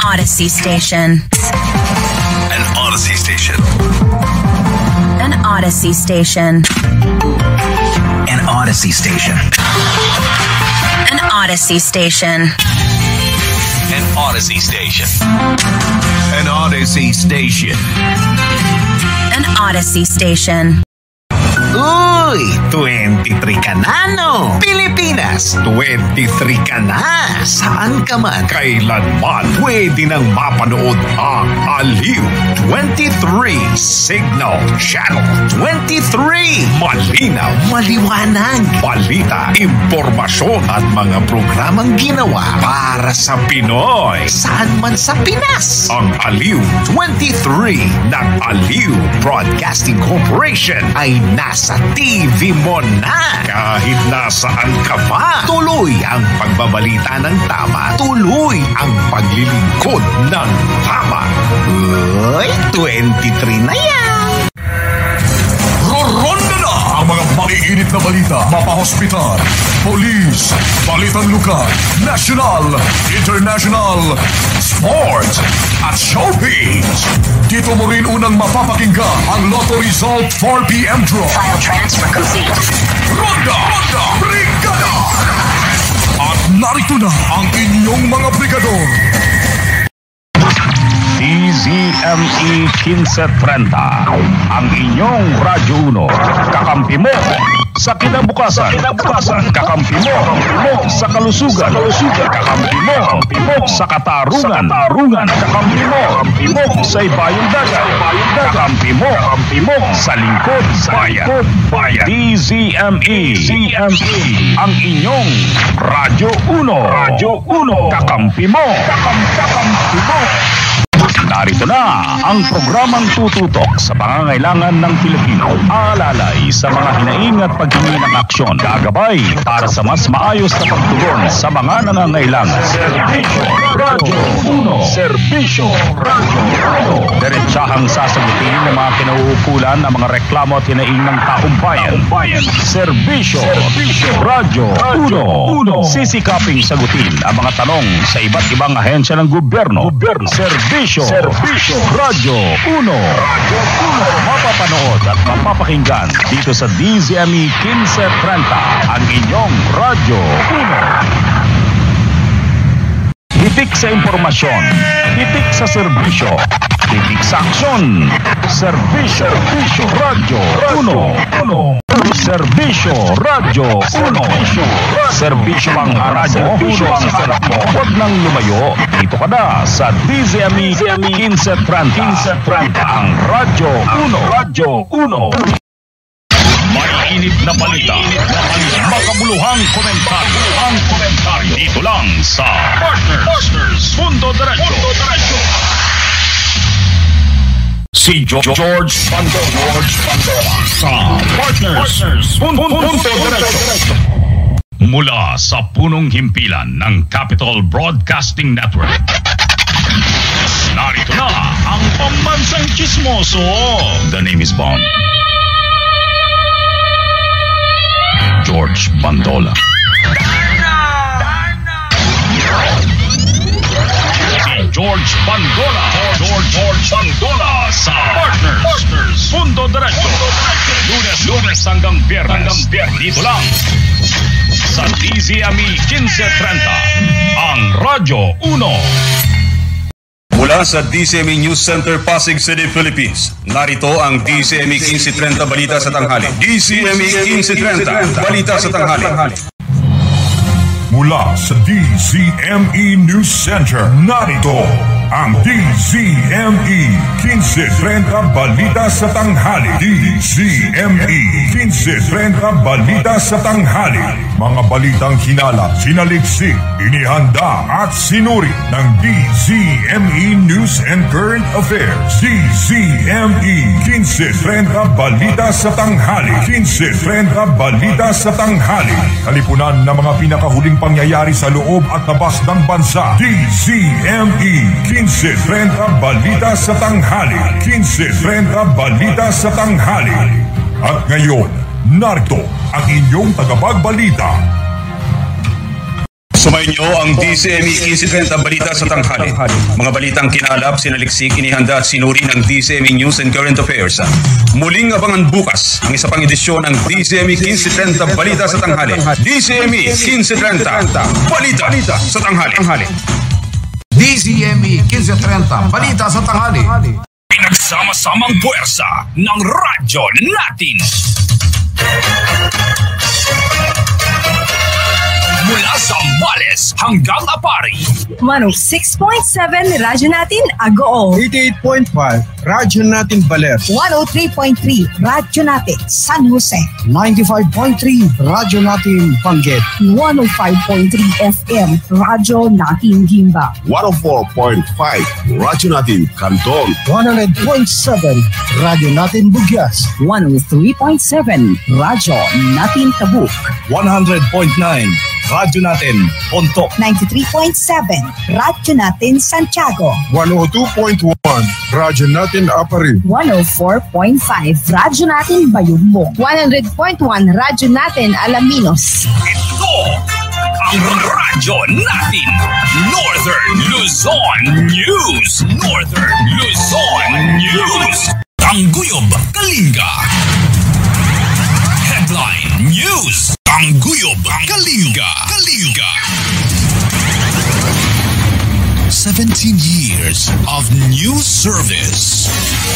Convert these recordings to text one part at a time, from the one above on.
Odyssey station. An Odyssey station. An Odyssey station. An Odyssey station. An Odyssey station. An Odyssey station. An Odyssey station. An Odyssey station. Uy, 23 ka na, no? Pilipinas, 23 ka na. Saan ka man, kailanman, pwede nang mapanood ang Aliw 23 Signal Channel 23. Malinaw, maliwanag, balita, impormasyon at mga programang ginawa para sa Pinoy. Saan man sa Pinas, ang Aliw 23 ng Aliw Broadcasting Corporation ay nasa TV mo na. Kahit nasaan ka pa, tuloy ang pagbabalita ng tama. Tuloy ang paglilingkod ng tama. Uy, 23 na yan. Roronda na ang mga maiinit na balita. Mapahospital, police, balitang lugar, national, international, sports, at showbiz. Dito mo rin unang mapapakinggan ang Lotto Result 4 p.m. draw. File transfer complete. Ronda Brigada! At narito na ang inyong mga brigador. DZME 1530, ang inyong Radyo 1, kakampi mo sa kinabukasan, kakampi mo sa kalusugan, kakampi mo sa katarungan, kakampi mo sa ibayong dagat, kakampi mo sa lingkod bayan. DZME, ang inyong Radyo 1, kakampi mo. Narito na ang programang tututok sa pangangailangan ng Pilipino. Alalay sa mga hinaing at paghingi ng aksyon. Gagabay para sa mas maayos na pagtugon sa mga nangangailangan. Serbisyo Radyo 1. Serbisyo Radyo 1. Diretsahang sasagutin ng mga kinauukulan ng mga reklamo at hinaing ng taong bayan. Serbisyo Radyo 1. Sisikaping sagutin ang mga tanong sa iba't ibang ahensya ng gobyerno. Serbisyo Radyo 1. Mapapanood at mapapakinggan dito sa DZME 1530, ang inyong Radyo 1. Hitik sa impormasyon, hitik sa serbisyo, hitik sa aksyon. Serbisyo Radyo 1. Serbisyo Radyo 1. Serbisyo ang radyo, ang sarap mo. Huwag nang lumayo, dito ka na sa DZME 1530, ang Radyo 1. Mainit na balita, makabuluhang komentaryo, dito lang sa Partners Punto Diretso. Si George Bandola sa Partners Punto Diretso. Mula sa punong himpilan ng Capital Broadcasting Network, narito na ang pambansang chismoso. The name is Bond. George Bandola. Si George Bandola. George Bandola sa Partners Punto Diretso. Lunes hanggang Biyernes. Dito lang sa DZME 1530, ang Radyo 1. Mula sa DZME News Center, Pasig City, Philippines. Narito ang DZME 1530 Balita sa Tanghali. DZME 1530 Balita sa Tanghali. Mula sa DZME News Center, narito ang DZME 1530 Balita sa Tanghali. DZME 1530 Balita sa Tanghali. Mga balitang hinala, sinaliksik, inihanda at sinuri ng DZME News and Current Affairs. DZME 1530 Balita sa Tanghali. 1530 Balita sa Tanghali. Kalipunan ng mga pinakahuling pangyayari sa loob at labas ng bansa. DZME 1530 Balita sa Tanghali. 1530 Balita sa Tanghali. At ngayon, narito ang inyong tagapagbalita. Sumayin niyo ang DCME 1530 Balita sa Tanghali. Mga balitang kinalap, sinaliksik, inihanda at sinuri ng DCME News and Current Affairs. Muling abangan bukas ang isa pang edisyon ng DCME 1530 Balita sa Tanghali. DCME 1530 Balita sa Tanghali. DCME 1530 Balita sa Tanghali. Pinagsama-samang puwersa ng radyo natin. Mula sa Males hanggang Apari. 106.7 Radyo Natin Agoo. 88.5 Radyo Natin Baler. 103.3 Radyo Natin San Jose. 95.3 Radyo Natin Panggit. 105.3 FM Radyo Natin Gimba. 104.5 Radyo Natin Canton. 100.7 Radyo Natin Bugyas. 103.7 Radyo Natin Tabuk. 100.9 Radyo Natin Pontok. 93.7 Radyo Natin Santiago. 102.1 Radyo Natin Apari. 104.5 Radyo Natin Bayugmo. 100.1 Radyo Natin Alaminos. Ito ang radyo natin. Northern Luzon News. Northern Luzon News. Tangguyob, Kalinga. Headline News. Tangguyob, Kalinga. 17 years of news service.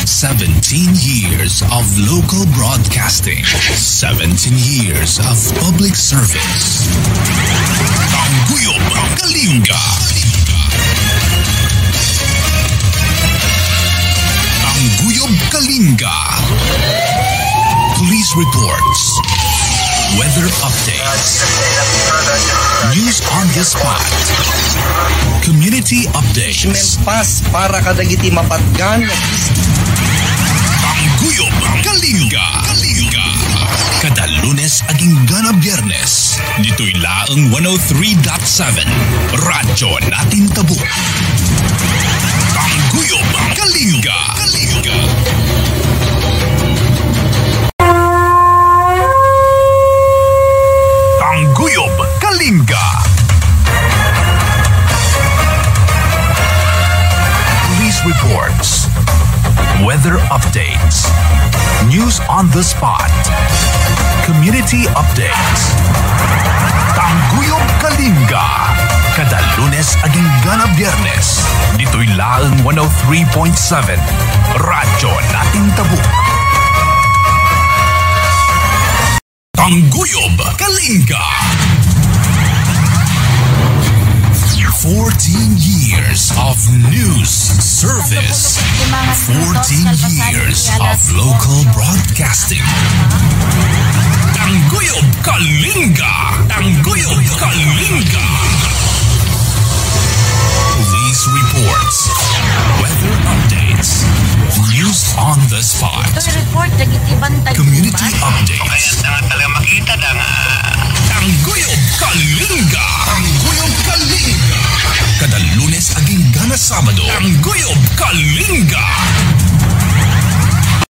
17 years of local broadcasting. 17 years of public service. Tangguyob, Kalinga. Tangguyob, Kalinga. Police reports. Weather updates. News on the spot. Community updates. Pas para kadagiti mapatgan. Tangguyob, Kalinga. Kada Lunes aging gana Biyernes. Dito'y laang 103.7. Radyo Natin Tabuk. Tangguyob, Kalinga. Tangguyob, Kalinga. Police reports. Weather updates. News on the spot. Community updates. Tangguyob, Kalinga. Kada Lunes aging gana Biyernes. Dito'y laang 103.7. Radyo Natin Tabuk. Tangguyob, Kalinga. 14 years of news service. 14 years of local broadcasting. Tangguyob, Kalinga. Police reports. Weather updates. News on the spot. Community updates. Tangguyob, Kalinga. Kada Lunes aging gana Sabado. Tangguyob, Kalinga.